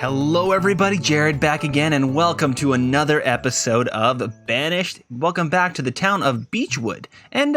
Hello everybody, Jared back again, and welcome to another episode of Banished. Welcome back to the town of Beechwood, and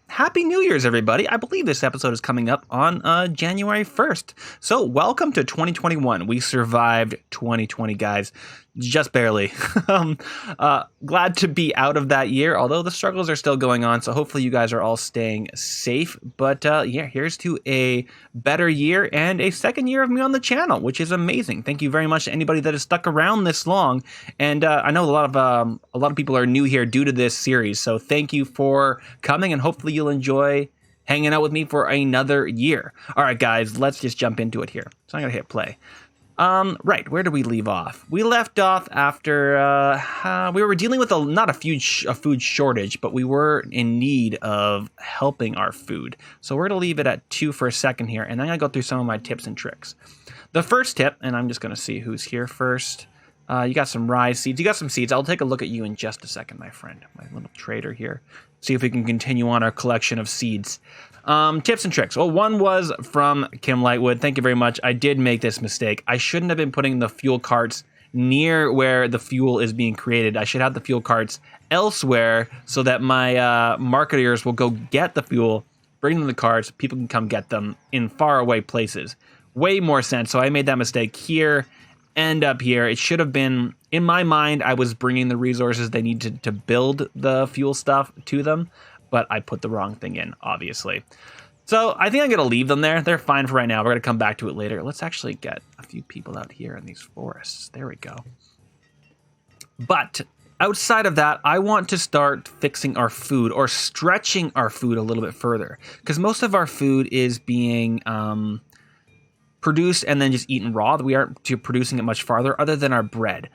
Happy New Year's everybody. I believe this episode is coming up on January 1st. So welcome to 2021. We survived 2020, guys. Just barely. Glad to be out of that year, although the struggles are still going on. So hopefully you guys are all staying safe. But yeah, here's to a better year and a second year of me on the channel, which is amazing. Thank you very much to anybody that has stuck around this long. And I know a lot of people are new here due to this series. So thank you for coming, and hopefully you'll enjoy hanging out with me for another year. All right, guys, let's just jump into it here. So I'm gonna hit play. Right, where did we leave off? We left off after we were dealing with not a food shortage, but we were in need of helping our food. So we're gonna leave it at 2 for a second here, and then I'm gonna go through some of my tips and tricks. The first tip, and I'm just gonna see who's here first. You got some rye seeds. You got some seeds. I'll take a look at you in just a second, my friend, my little trader here. See if we can continue on our collection of seeds. Tips and tricks. Well, one was from Kim Lightwood. Thank you very much. I did make this mistake. I shouldn't have been putting the fuel carts near where the fuel is being created. I should have the fuel carts elsewhere so that my marketers will go get the fuel, bring them the carts, people can come get them in far away places. Way more sense. So I made that mistake here and up here. It should have been, in my mind, I was bringing the resources they needed to build the fuel stuff to them, but I put the wrong thing in, obviously. So I think I'm going to leave them there. They're fine for right now. We're going to come back to it later. Let's actually get a few people out here in these forests. There we go. But outside of that, I want to start fixing our food or stretching our food a little bit further, because most of our food is being produced and then just eaten raw. We aren't producing it much farther other than our bread.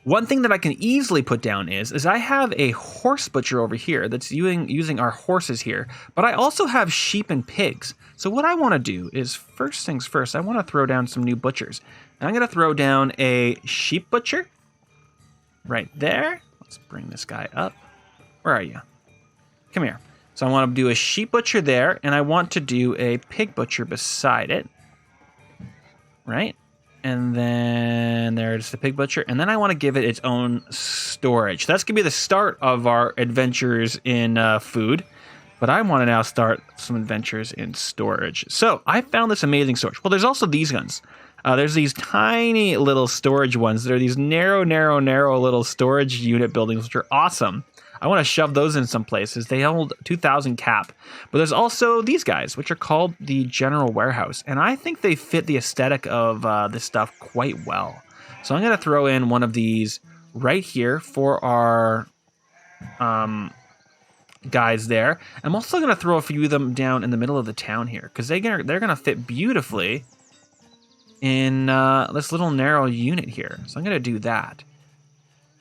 One thing that I can easily put down is I have a horse butcher over here that's using our horses here, but I also have sheep and pigs. So what I want to do is, first things first, I want to throw down some new butchers. And I'm going to throw down a sheep butcher right there. Let's bring this guy up. Where are you? Come here. So I want to do a sheep butcher there, and I want to do a pig butcher beside it. Right? And then there's the pig butcher. And then I want to give it its own storage. That's going to be the start of our adventures in food. But I want to now start some adventures in storage. So I found this amazing storage. Well, there's also these guns. There's these tiny little storage ones. There are these narrow little storage unit buildings, which are awesome. I want to shove those in some places. They hold 2,000 cap. But there's also these guys, which are called the General Warehouse. And I think they fit the aesthetic of this stuff quite well. So I'm going to throw in one of these right here for our guys there. I'm also going to throw a few of them down in the middle of the town here, because they're going to fit beautifully in this little narrow unit here. So I'm going to do that.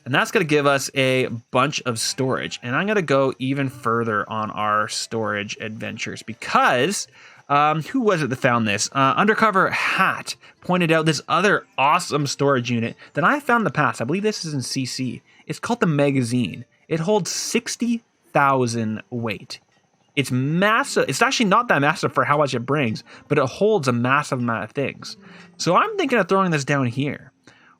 And that's going to give us a bunch of storage. And I'm going to go even further on our storage adventures, because who was it that found this? Undercover Hat pointed out this other awesome storage unit that I found in the past. I believe this is in CC. It's called the Magazine. It holds 60,000 weight. It's massive. It's actually not that massive for how much it brings, but it holds a massive amount of things. So I'm thinking of throwing this down here.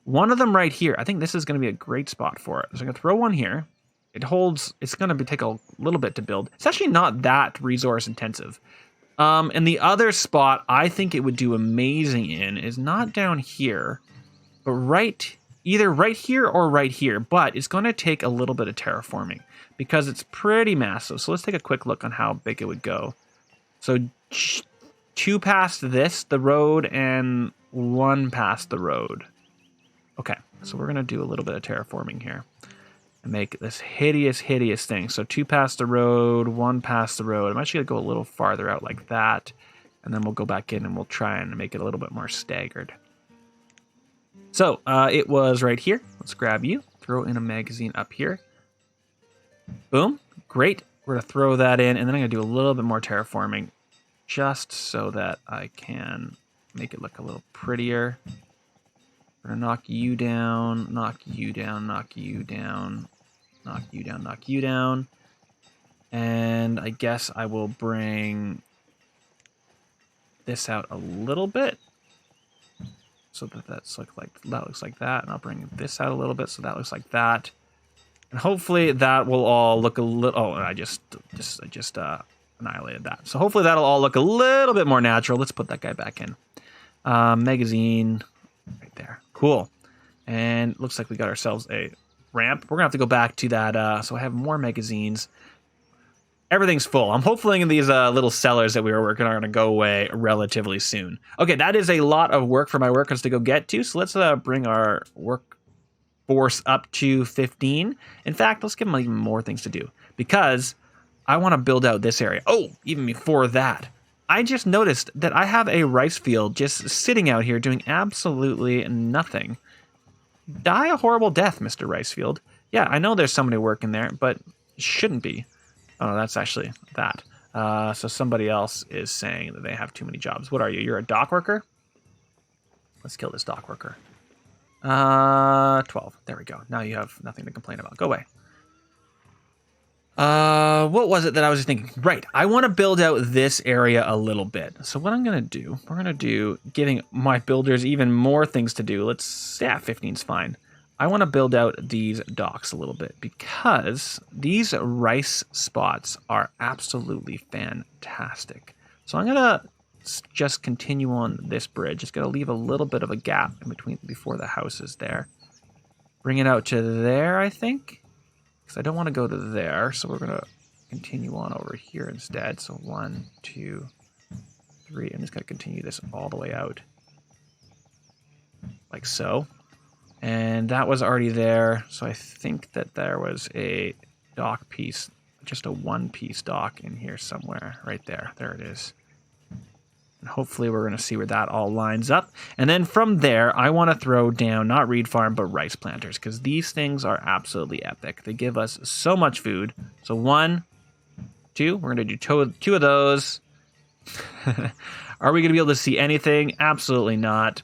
One of them right here. I think this is going to be a great spot for it. So I'm going to throw one here. It's going to take a little bit to build. It's actually not that resource intensive. And the other spot I think it would do amazing in is not down here, but either right here or right here. But it's going to take a little bit of terraforming because it's pretty massive. So let's take a quick look on how big it would go. So 2 past the road, and 1 past the road. Okay, so we're going to do a little bit of terraforming here and make this hideous thing. So 2 past the road, 1 past the road. I'm actually going to go a little farther out like that, and then we'll go back in and we'll try and make it a little bit more staggered. So it was right here. Let's grab you, throw in a magazine up here. Boom, great. We're going to throw that in, and then I'm going to do a little bit more terraforming just so that I can make it look a little prettier. We're going to knock you down, knock you down, knock you down, knock you down, knock you down. And I guess I will bring this out a little bit. So that looks like that. And I'll bring this out a little bit so that looks like that. And hopefully that will all look a little... Oh, I just annihilated that. So hopefully that'll all look a little bit more natural. Let's put that guy back in. Magazine right there. Cool. And looks like we got ourselves a ramp. We're going to have to go back to that. So I have more magazines. Everything's full. I'm hopefully these little cellars that we were working on are going to go away relatively soon. Okay, that is a lot of work for my workers to go get to. So let's bring our workforce up to 15. In fact, let's give them even more things to do because I want to build out this area. Oh, even before that, I just noticed that I have a rice field just sitting out here doing absolutely nothing. Die a horrible death, Mr. Ricefield. Yeah, I know there's somebody working there, but it shouldn't be. Oh, that's actually that. So somebody else is saying that they have too many jobs. What are you? You're a dock worker? Let's kill this dock worker. 12. There we go. Now you have nothing to complain about. Go away. What was it that I was thinking? Right, I want to build out this area a little bit. So what I'm going to do, we're going to do, giving my builders even more things to do. Let's, yeah, 15's fine. I want to build out these docks a little bit because these rice spots are absolutely fantastic. So I'm going to just continue on this bridge. Just going to leave a little bit of a gap in between before the house is there. Bring it out to there, I think. Because I don't want to go to there, so we're going to continue on over here instead. So 1, 2, 3. I'm just going to continue this all the way out. Like so. And that was already there, so I think that there was a dock piece, just a one-piece dock in here somewhere. Right there. There it is. And hopefully we're going to see where that all lines up. And then from there, I want to throw down, not reed farm, but rice planters, because these things are absolutely epic. They give us so much food. So 1, 2, we're going to do two of those. Are we going to be able to see anything? Absolutely not.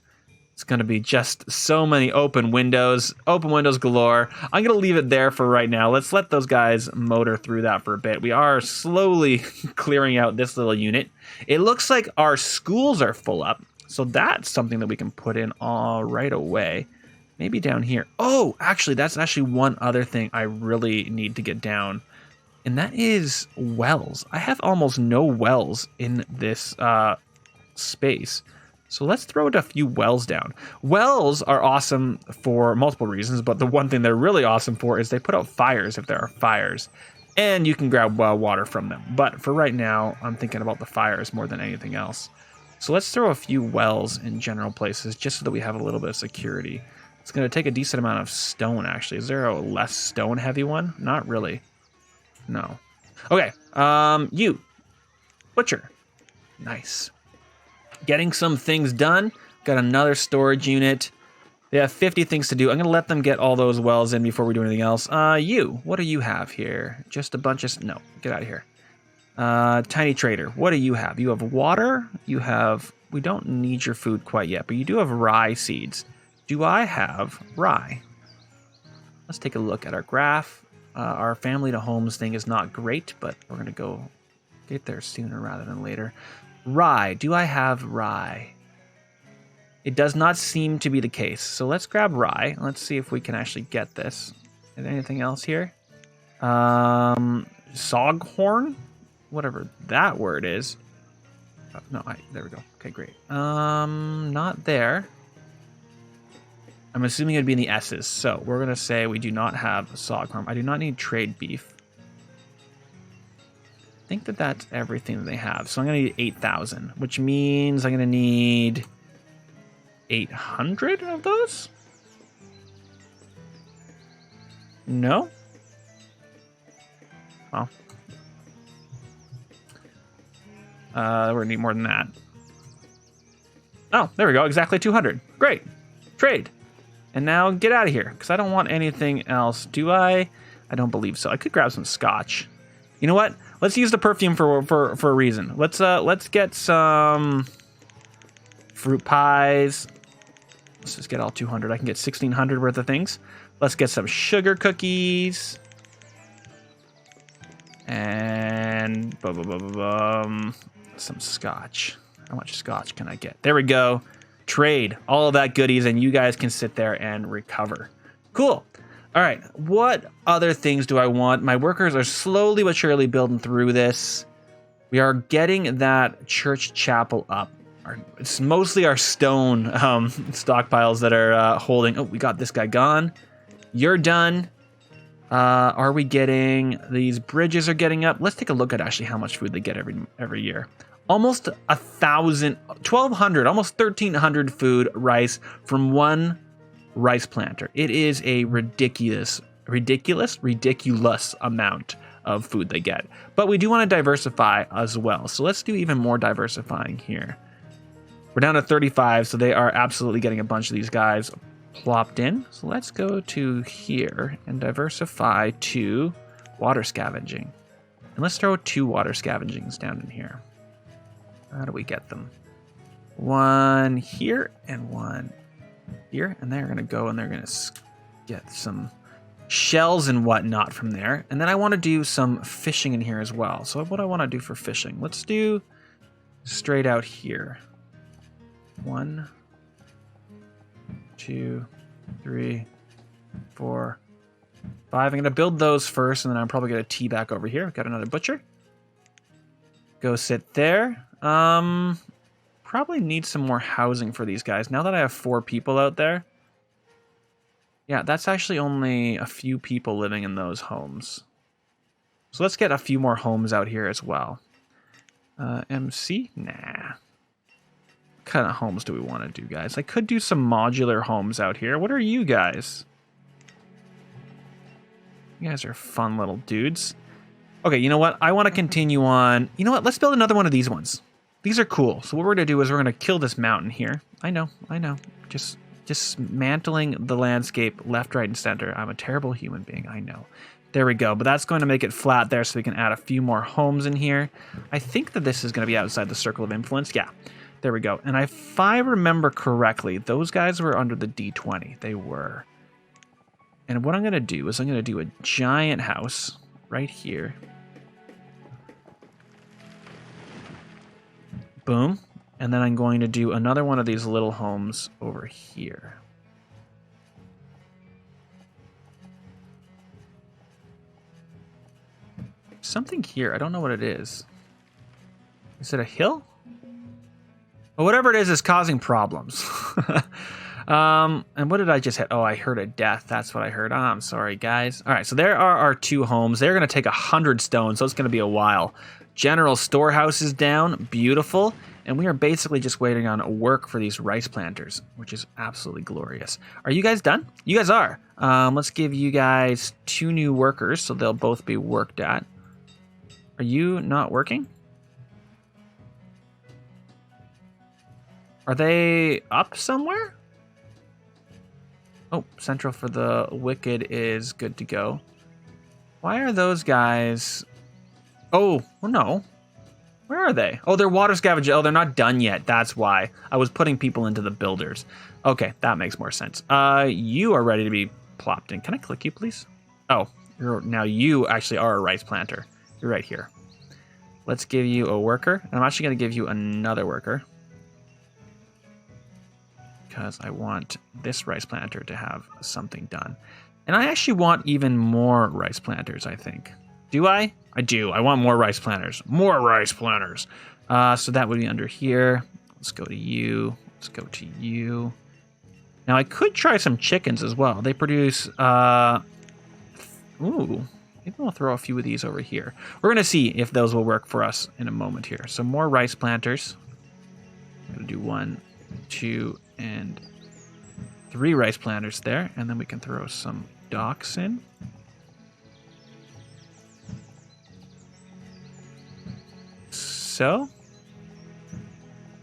It's going to be just so many open windows galore. I'm going to leave it there for right now. Let's let those guys motor through that for a bit. We are slowly clearing out this little unit. It looks like our schools are full up, so that's something that we can put in all right away. Maybe down here. Oh, actually, that's actually one other thing I really need to get down, and that is wells. I have almost no wells in this space. So let's throw a few wells down. Wells are awesome for multiple reasons, but the one thing they're really awesome for is they put out fires if there are fires. And you can grab well water from them. But for right now, I'm thinking about the fires more than anything else. So let's throw a few wells in general places just so that we have a little bit of security. It's going to take a decent amount of stone, actually. Is there a less stone-heavy one? Not really. No. Okay, you. Butcher. Nice. Getting some things done. Got another storage unit. They have 50 things to do. I'm going to let them get all those wells in before we do anything else. You, what do you have here? Just a bunch of... No, get out of here. Tiny trader, what do you have? You have water. You have... We don't need your food quite yet, but you do have rye seeds. Do I have rye? Let's take a look at our graph. Our family to homes thing is not great, but we're going to go get there sooner rather than later. Rye. Do I have rye? It does not seem to be the case. So let's grab rye. Let's see if we can actually get this. Is there anything else here? Soghorn? Whatever that word is. Oh, no, there we go. Okay, great. Not there. I'm assuming it would be in the S's. So we're going to say we do not have Soghorn. I do not need trade beef. I think that that's everything that they have. So I'm going to need 8,000, which means I'm going to need 800 of those? No? Well. We're going to need more than that. Oh, there we go. Exactly 200. Great. Trade. And now get out of here, because I don't want anything else. Do I? I don't believe so. I could grab some scotch. You know what? Let's use the perfume for a reason. Let's get some fruit pies. Let's just get all 200. I can get 1,600 worth of things. Let's get some sugar cookies. And Some scotch. How much scotch can I get? There we go. Trade. All of that goodies, and you guys can sit there and recover. Cool. All right. What other things do I want? My workers are slowly but surely building through this. We are getting that church chapel up. It's mostly our stone stockpiles that are holding. Oh, we got this guy gone. You're done. Are we getting... These bridges are getting up. Let's take a look at actually how much food they get every year. Almost 1,000, 1,200, almost 1,300 food, rice from one rice planter. It is a ridiculous amount of food they get. But we do want to diversify as well. So let's do even more diversifying here. We're down to 35, so they are absolutely getting a bunch of these guys plopped in. So let's go to here and diversify to water scavenging. And let's throw 2 water scavengings down in here. How do we get them? 1 here and 1 here. And they're going to go and they're going to get some shells and whatnot from there. And then I want to do some fishing in here as well. So what I want to do for fishing, let's do straight out here. 1, 2, 3, 4, 5. I'm going to build those first, and then I'm probably going to tee back over here. Got another butcher. Go sit there. Probably need some more housing for these guys. Now that I have 4 people out there. Yeah, that's actually only a few people living in those homes. So let's get a few more homes out here as well. MC? Nah. What kind of homes do we want to do, guys? I could do some modular homes out here. What are you guys? You guys are fun little dudes. Okay, you know what? I want to continue on. You know what? Let's build another one of these ones. These are cool. So what we're going to do is we're going to kill this mountain here. I know. Just dismantling the landscape left, right, and center. I'm a terrible human being. I know. There we go. But that's going to make it flat there so we can add a few more homes in here. I think that this is going to be outside the circle of influence. Yeah. There we go. And if I remember correctly, those guys were under the D20. They were. And what I'm going to do is I'm going to do a giant house right here. Boom. And then I'm going to do another one of these little homes over here. Something here. I don't know what it is. Is it a hill? Well, whatever it is causing problems. And what did I just hit? Oh, I heard a death. That's what I heard. Oh, I'm sorry, guys. All right, so there are our 2 homes. They're going to take 100 stone, so it's going to be a while. General storehouse is down. Beautiful. And we are basically just waiting on work for these rice planters, which is absolutely glorious. Are you guys done? You guys are. Let's give you guys 2 new workers, so they'll both be worked at. Are you not working? Are they up somewhere? Oh, Central for the Wicked is good to go. Why are those guys... Oh, well, no. Where are they? Oh, they're water scavenging. Oh, they're not done yet. That's why. I was putting people into the builders. Okay, that makes more sense. You are ready to be plopped in. Can I click you, please? Oh, now you actually are a rice planter. You're right here. Let's give you a worker. And I'm actually going to give you another worker. Because I want this rice planter to have something done. And I actually want even more rice planters, I think. Do I? I do. I want more rice planters. More rice planters. So that would be under here. Let's go to you. Let's go to you. Now, I could try some chickens as well. They produce... Ooh. Maybe I'll throw a few of these over here. We're going to see if those will work for us in a moment here. So more rice planters. I'm going to do 1, 2, and 3 rice planters there, and then we can throw some docks in. So,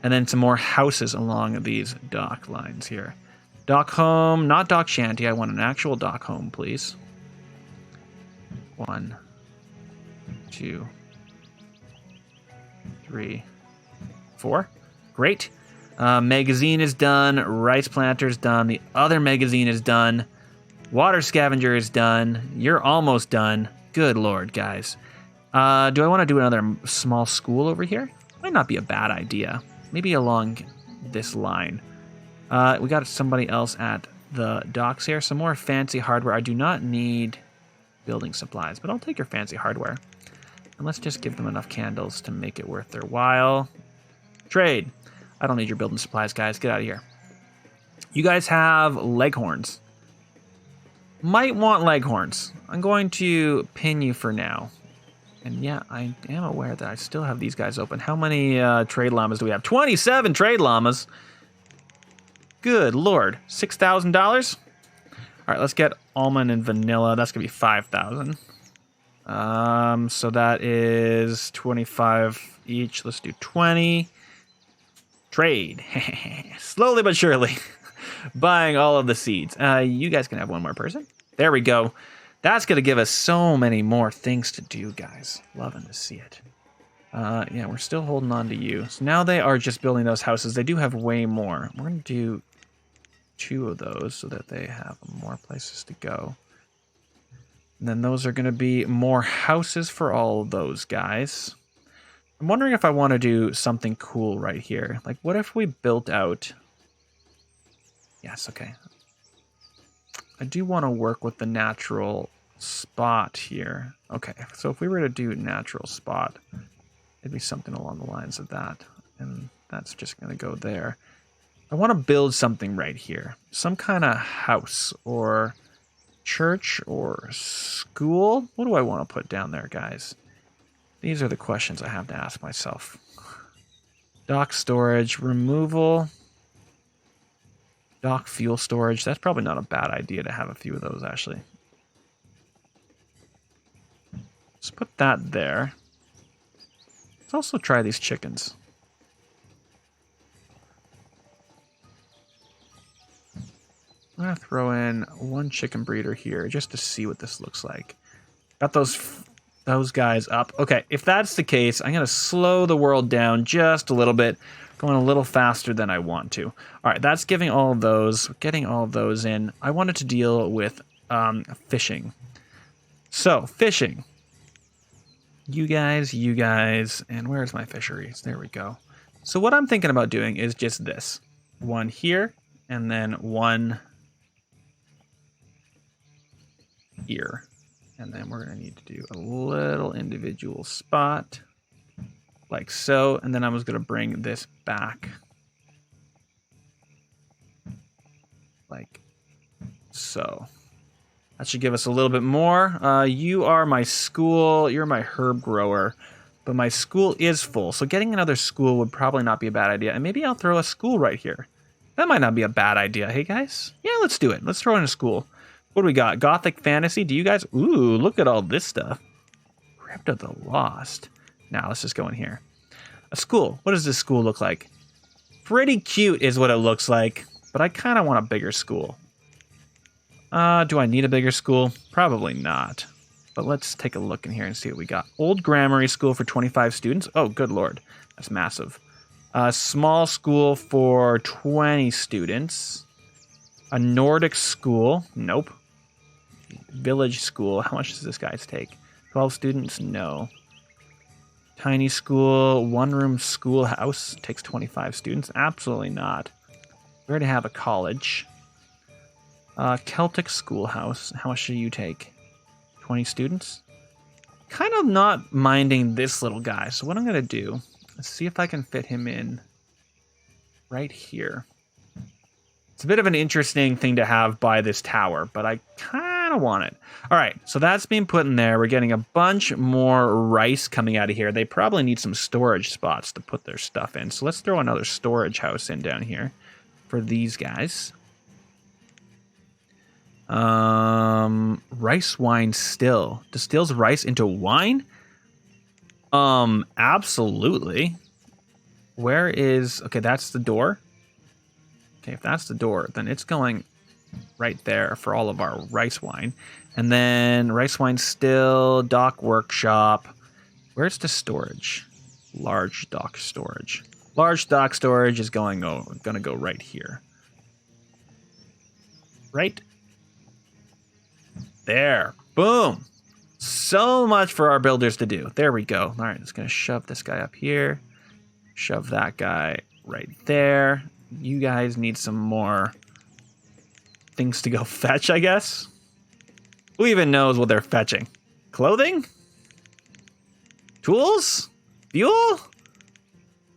and then some more houses along these dock lines here. Dock home, not dock shanty. I want an actual dock home, please. 1, 2, 3, 4. Great. Magazine is done. Rice planter's done. The other magazine is done. Water scavenger is done. You're almost done. Good Lord, guys. Do I want to do another small school over here? Might not be a bad idea. Maybe along this line. We got somebody else at the docks here. Some more fancy hardware. I do not need building supplies, but I'll take your fancy hardware. And let's just give them enough candles to make it worth their while. Trade. I don't need your building supplies, guys. Get out of here. You guys have leghorns. Might want leghorns. I'm going to pin you for now. And yeah, I am aware that I still have these guys open. How many trade llamas do we have? 27 trade llamas. Good Lord. $6,000? All right, let's get almond and vanilla. That's going to be 5,000. So that is 25 each. Let's do 20. Trade. Slowly but surely. Buying all of the seeds. You guys can have one more person. There we go. That's going to give us so many more things to do, guys. Loving to see it. Yeah, we're still holding on to you. So now they are just building those houses. They do have way more. We're going to do 2 of those so that they have more places to go. And then those are going to be more houses for all of those guys. I'm wondering if I want to do something cool right here. Like, what if we built out... Yes, okay. I do want to work with the natural spot here. Okay, so if we were to do natural spot, it'd be something along the lines of that. And that's just going to go there. I want to build something right here. Some kind of house or church or school. What do I want to put down there, guys? These are the questions I have to ask myself. Dock storage, removal. Dock fuel storage. That's probably not a bad idea to have a few of those, actually. Let's put that there. Let's also try these chickens. I'm going to throw in 1 chicken breeder here just to see what this looks like. Got those guys up. Okay, if that's the case, I'm going to slow the world down just a little bit. Going a little faster than I want to. All right, that's giving all of those, getting all of those in. I wanted to deal with fishing. So, fishing. You guys, and where's my fisheries? There we go. So what I'm thinking about doing is just this. 1 here, and then 1 here. And then we're going to need to do a little individual spot. Like so, and then I was going to bring this back like so. That should give us a little bit more. You are my school, you're my herb grower, but my school is full, so getting another school would probably not be a bad idea, and maybe I'll throw a school right here. That might not be a bad idea. Hey guys, yeah, let's do it. Let's throw in a school. What do we got? Gothic fantasy. Do you guys? Ooh, look at all this stuff. Crypt of the Lost. Now let's just go in here. A school. What does this school look like? Pretty cute is what it looks like, but I kind of want a bigger school. Do I need a bigger school? Probably not. But let's take a look in here and see what we got. Old Grammar School for 25 students. Oh, good lord. That's massive. Small school for 20 students. A Nordic school. Nope. Village school. How much does this guy's take? 12 students? No. Tiny school, 1-room schoolhouse, takes 25 students. Absolutely not. We already have a college. Celtic schoolhouse, how much do you take? 20 students? Kind of not minding this little guy. So what I'm going to do, let's see if I can fit him in right here. It's a bit of an interesting thing to have by this tower, but I kind of want it. All right, so that's being put in there. We're getting a bunch more rice coming out of here. They probably need some storage spots to put their stuff in. So let's throw another storage house in down here for these guys. Rice wine still. Distills rice into wine? Absolutely. Where is... Okay, that's the door. Okay, if that's the door, then it's going right there for all of our rice wine. And then rice wine still, dock workshop. Where's the storage? Large dock storage. Large dock storage is going to go right here. Right there. Boom. So much for our builders to do. There we go. All right, just going to shove this guy up here. Shove that guy right there. You guys need some more things to go fetch, I guess. Who even knows what they're fetching? Clothing? Tools? Fuel?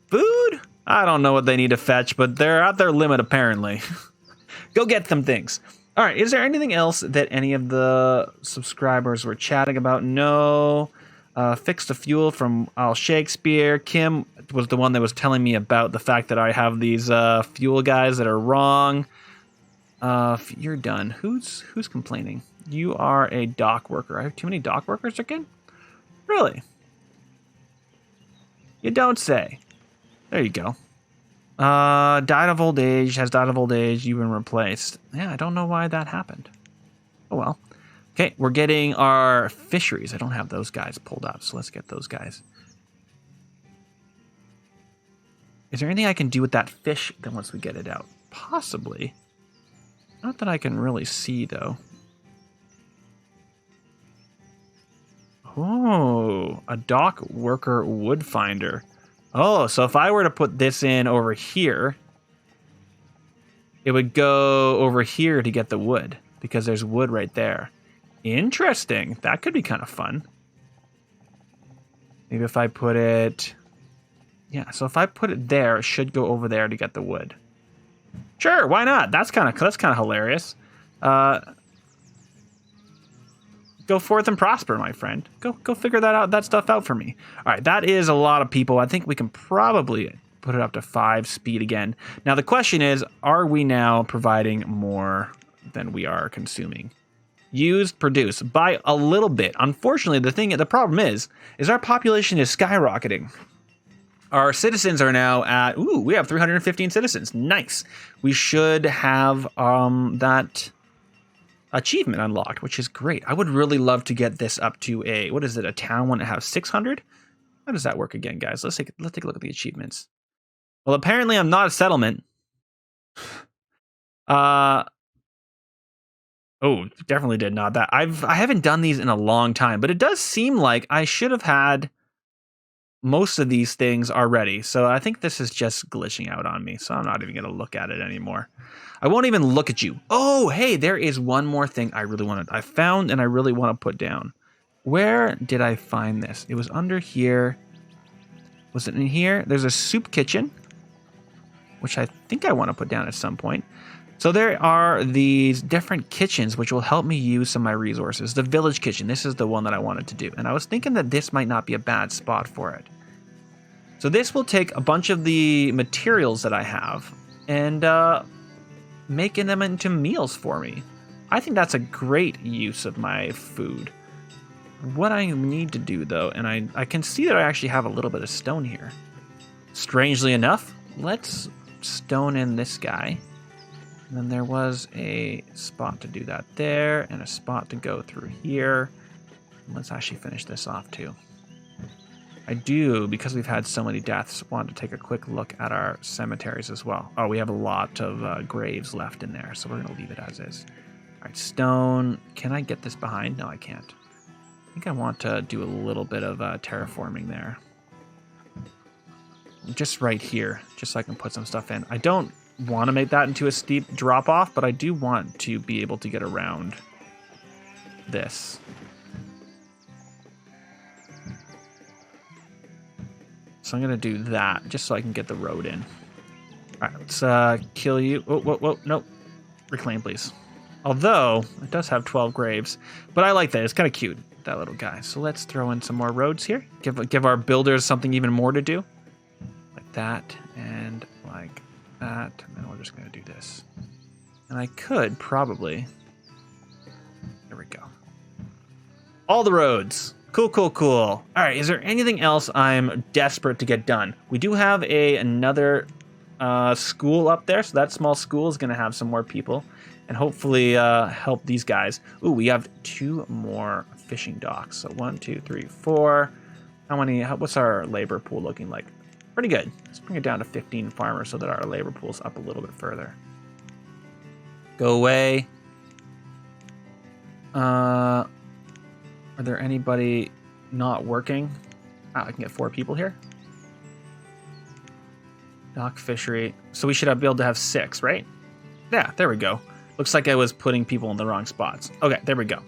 Food? I don't know what they need to fetch, but they're at their limit apparently. Go get them things. All right, is there anything else that any of the subscribers were chatting about? No. Fix the fuel from Al Shakespeare. Kim was the one that was telling me about the fact that I have these fuel guys that are wrong. You're done. Who's complaining? You are a dock worker. I have too many dock workers again? Really? You don't say. There you go. Died of old age, has died of old age, you've been replaced. Yeah, I don't know why that happened. Oh well. Okay, we're getting our fisheries. I don't have those guys pulled up, so let's get those guys. Is there anything I can do with that fish then once we get it out? Possibly. Not that I can really see, though. Oh, a dock worker wood finder. Oh, so if I were to put this in over here, it would go over here to get the wood because there's wood right there. Interesting. That could be kind of fun. Maybe if I put it... Yeah, so if I put it there, it should go over there to get the wood. Sure, why not? That's kind of hilarious. Go forth and prosper, my friend. Go figure that stuff out for me. All right, that is a lot of people. I think we can probably put it up to 5 speed again. Now the question is, are we now providing more than we are consuming? Used, produced by a little bit. Unfortunately, the problem is our population is skyrocketing. Our citizens are now at, we have 315 citizens. Nice. We should have that achievement unlocked, which is great. I would really love to get this up to a town one that has 600? How does that work again, guys? Let's take a look at the achievements. Well, apparently I'm not a settlement. Oh, definitely did not that. I haven't done these in a long time, but it does seem like I should have had most of these things already. So I think this is just glitching out on me. So I'm not even going to look at it anymore. I won't even look at you. Oh, hey, there is one more thing I found and I really want to put down. Where did I find this? It was under here. Was it in here? There's a soup kitchen, which I think I want to put down at some point. So there are these different kitchens, which will help me use some of my resources. The village kitchen, this is the one that I wanted to do. And I was thinking that this might not be a bad spot for it. So this will take a bunch of the materials that I have and making them into meals for me. I think that's a great use of my food. What I need to do, though, and I can see that I actually have a little bit of stone here. Strangely enough, let's stone in this guy. And then there was a spot to do that there, and a spot to go through here. Let's actually finish this off, too. I do, because we've had so many deaths, want to take a quick look at our cemeteries as well. Oh, we have a lot of graves left in there, so we're going to leave it as is. All right, stone. Can I get this behind? No, I can't. I think I want to do a little bit of terraforming there. Just right here, just so I can put some stuff in. I don't want to make that into a steep drop off, but I do want to be able to get around this. So I'm going to do that just so I can get the road in. All right, let's kill you. Oh, whoa, nope. Reclaim, please. Although, it does have 12 graves. But I like that. It's kind of cute, that little guy. So let's throw in some more roads here. Give our builders something even more to do. Like that and like that. And then we're just going to do this. And I could probably... There we go. All the roads. Cool. All right, is there anything else I'm desperate to get done? We do have another school up there, so that small school is going to have some more people and hopefully help these guys. Ooh, we have 2 more fishing docks. So 1, 2, 3, 4. What's our labor pool looking like? Pretty good. Let's bring it down to 15 farmers so that our labor pool's up a little bit further. Go away. Are Are there anybody not working? Oh, I can get 4 people here. Dock fishery. So we should be able to have 6, right? Yeah, there we go. Looks like I was putting people in the wrong spots. Okay, there we go.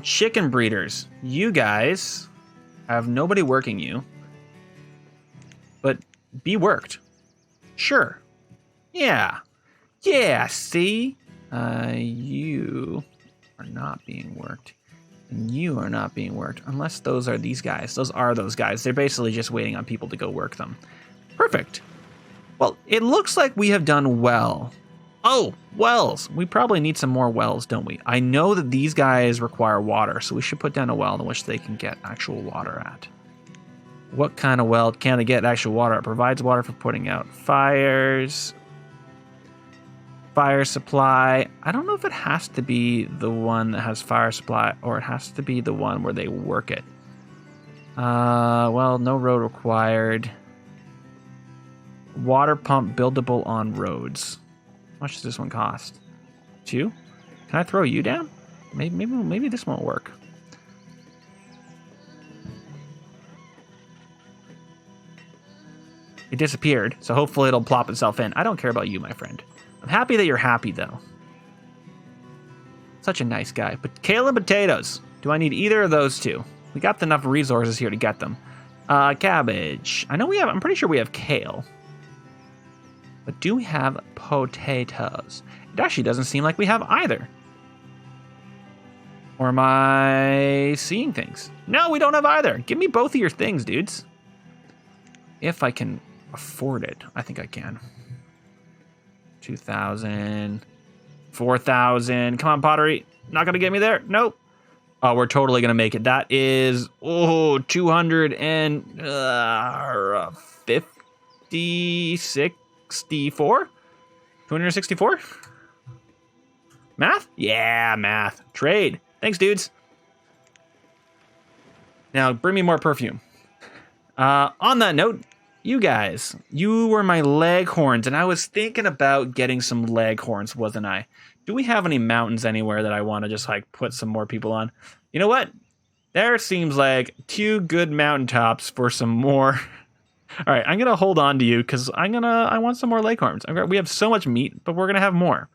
Chicken breeders. You guys have nobody working you. But be worked. Sure. Yeah. Yeah, see? You are not being worked. And you are not being worked. Unless those are these guys. Those are those guys. They're basically just waiting on people to go work them. Perfect. Well, it looks like we have done well. Oh, wells. We probably need some more wells, don't we? I know that these guys require water, so we should put down a well in which they can get actual water at. What kind of well can they get actual water? It provides water for putting out fires. Fire supply. I don't know if it has to be the one that has fire supply or it has to be the one where they work it. Well, no road required. Water pump buildable on roads. How much does this one cost? 2? Can I throw you down? Maybe this won't work. It disappeared, so hopefully it'll plop itself in. I don't care about you, my friend. I'm happy that you're happy, though. Such a nice guy. But kale and potatoes. Do I need either of those two? We got enough resources here to get them. Cabbage. I know we have. I'm pretty sure we have kale. But do we have potatoes? It actually doesn't seem like we have either. Or am I seeing things? No, we don't have either. Give me both of your things, dudes. If I can afford it. I think I can. 2,000. 4,000. Come on, pottery. Not going to get me there? Nope. Oh, we're totally going to make it. That is, 264? 264? Math? Yeah, math. Trade. Thanks, dudes. Now, bring me more perfume. On that note, you guys, you were my leghorns, and I was thinking about getting some leghorns, wasn't I? Do we have any mountains anywhere that I want to just, like, put some more people on? You know what? There seems like 2 good mountaintops for some more. All right, I'm going to hold on to you because I want some more leghorns. We have so much meat, but we're going to have more.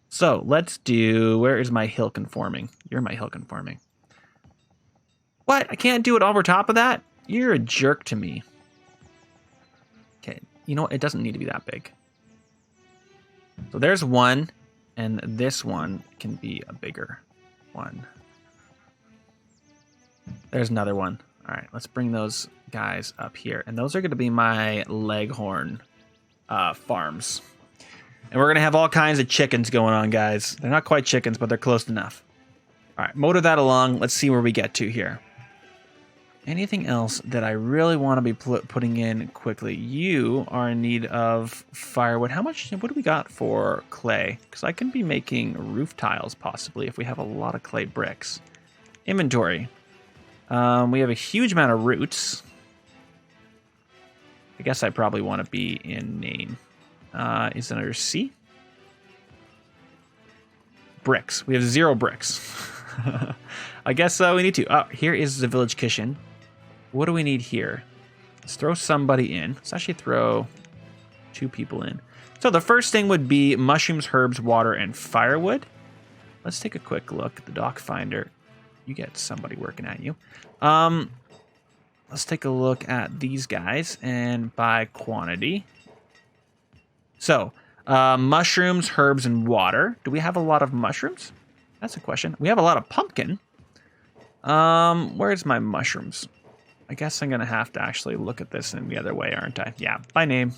So let's do, where is my hill conforming? You're my hill conforming. What? I can't do it over top of that? You're a jerk to me. Okay, you know what? It doesn't need to be that big. So there's one, and this one can be a bigger one. There's another one. All right, let's bring those guys up here. And those are going to be my leghorn farms. And we're going to have all kinds of chickens going on, guys. They're not quite chickens, but they're close enough. All right, motor that along. Let's see where we get to here. Anything else that I really want to be putting in quickly? You are in need of firewood. What do we got for clay? Because I can be making roof tiles, possibly, if we have a lot of clay bricks. Inventory. We have a huge amount of roots. I guess I probably want to be in name. Is it under C? Bricks. We have 0 bricks. I guess we need to. Oh, here is the village kitchen. What do we need here? Let's throw somebody in. Let's actually throw 2 people in. So the first thing would be mushrooms, herbs, water, and firewood. Let's take a quick look at the dock finder. You get somebody working at you. Let's take a look at these guys and by quantity. So, mushrooms, herbs, and water. Do we have a lot of mushrooms? That's a question. We have a lot of pumpkin. Where's my mushrooms? I guess I'm going to have to actually look at this in the other way, aren't I? Yeah, by name.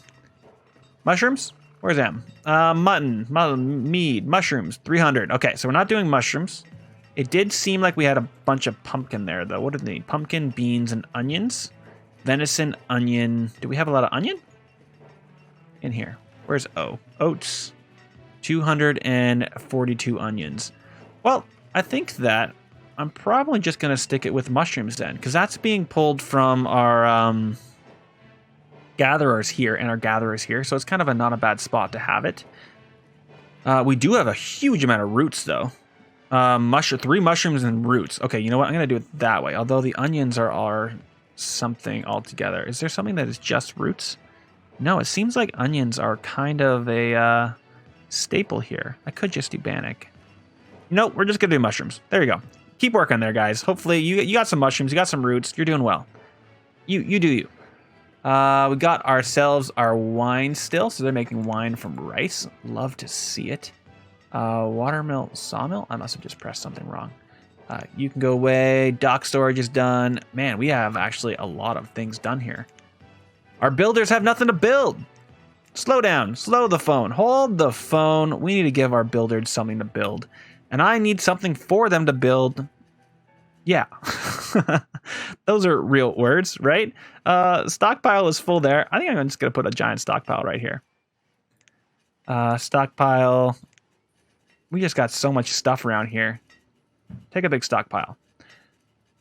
Mushrooms? Where's them? Mutton, mead, mushrooms, 300. Okay, so we're not doing mushrooms. It did seem like we had a bunch of pumpkin there, though. What did they need? Pumpkin, beans, and onions. Venison, onion. Do we have a lot of onion? In here. Where's O? Oats. 242 onions. Well, I think that I'm probably just going to stick it with mushrooms then, because that's being pulled from our gatherers here and our gatherers here, so it's kind of not a bad spot to have it. We do have a huge amount of roots, though. Three mushrooms and roots. Okay, you know what? I'm gonna do it that way. Although the onions are something altogether. Is there something that is just roots? No, it seems like onions are kind of a staple here. I could just do bannock. Nope, we're just gonna do mushrooms. There you go. Keep working there, guys. Hopefully you got some mushrooms, you got some roots. You're doing well. You do you. We got ourselves our wine still, so they're making wine from rice. Love to see it. Watermill, sawmill? I must have just pressed something wrong. You can go away. Dock storage is done. Man, we have actually a lot of things done here. Our builders have nothing to build. Slow down. Slow the phone. Hold the phone. We need to give our builders something to build. And I need something for them to build. Yeah. Those are real words, right? Stockpile is full there. I think I'm just going to put a giant stockpile right here. Stockpile. We just got so much stuff around here. Take a big stockpile.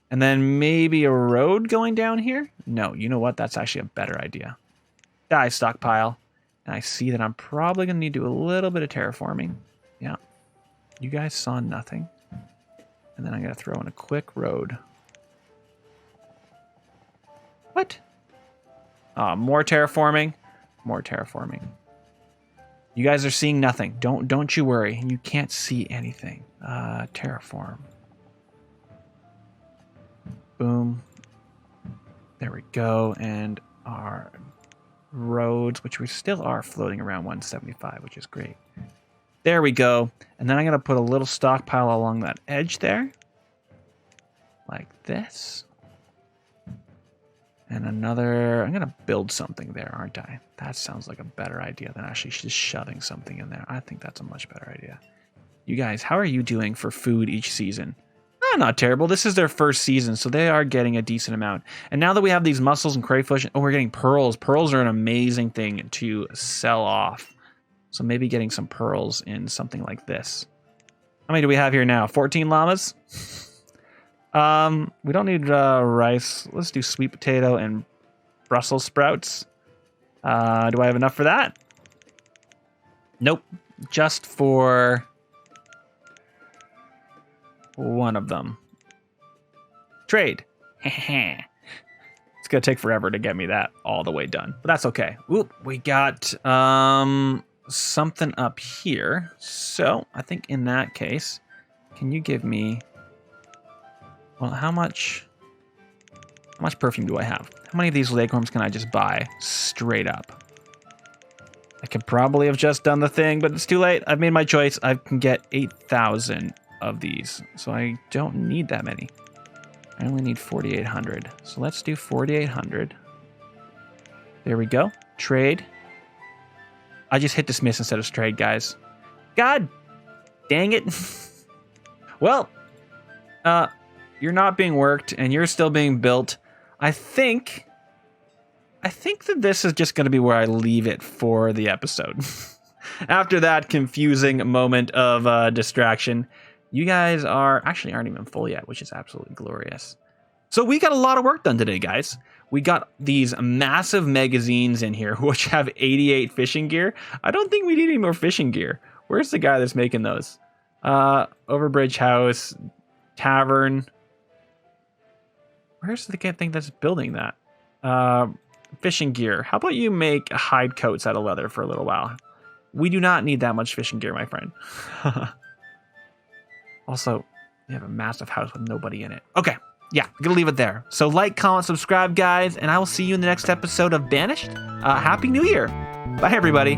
And then maybe a road going down here? No, you know what? That's actually a better idea. Die, stockpile. And I see that I'm probably going to need to do a little bit of terraforming. Yeah. You guys saw nothing. And then I'm going to throw in a quick road. What? More terraforming. More terraforming. You guys are seeing nothing. Don't you worry. You can't see anything. Terraform. Boom. There we go. And our roads, which we still are floating around 175, which is great. There we go. And then I'm going to put a little stockpile along that edge there. Like this. And another... I'm going to build something there, aren't I? That sounds like a better idea than actually just shoving something in there. I think that's a much better idea. You guys, how are you doing for food each season? Not terrible. This is their first season, so they are getting a decent amount. And now that we have these mussels and crayfish... Oh, we're getting pearls. Pearls are an amazing thing to sell off. So maybe getting some pearls in something like this. How many do we have here now? 14 llamas? We don't need rice. Let's do sweet potato and Brussels sprouts. Do I have enough for that? Nope. Just for one of them. Trade. It's gonna take forever to get me that all the way done, but that's okay. Oop, we got something up here. So I think in that case, can you give me... Well, how much perfume do I have? How many of these leghorns can I just buy straight up? I could probably have just done the thing, but it's too late. I've made my choice. I can get 8,000 of these, so I don't need that many. I only need 4,800. So let's do 4,800. There we go. Trade. I just hit dismiss instead of trade, guys. God dang it. Well, you're not being worked and you're still being built. I think that this is just going to be where I leave it for the episode. After that confusing moment of distraction, you guys aren't even full yet, which is absolutely glorious. So we got a lot of work done today, guys. We got these massive magazines in here, which have 88 fishing gear. I don't think we need any more fishing gear. Where's the guy that's making those? Overbridge House, Tavern. Where's the thing that's building that? Fishing gear. How about you make hide coats out of leather for a little while? We do not need that much fishing gear, my friend. Also, we have a massive house with nobody in it. Okay, yeah, I'm gonna leave it there. So like, comment, subscribe, guys, and I will see you in the next episode of Banished. Happy New Year. Bye, everybody.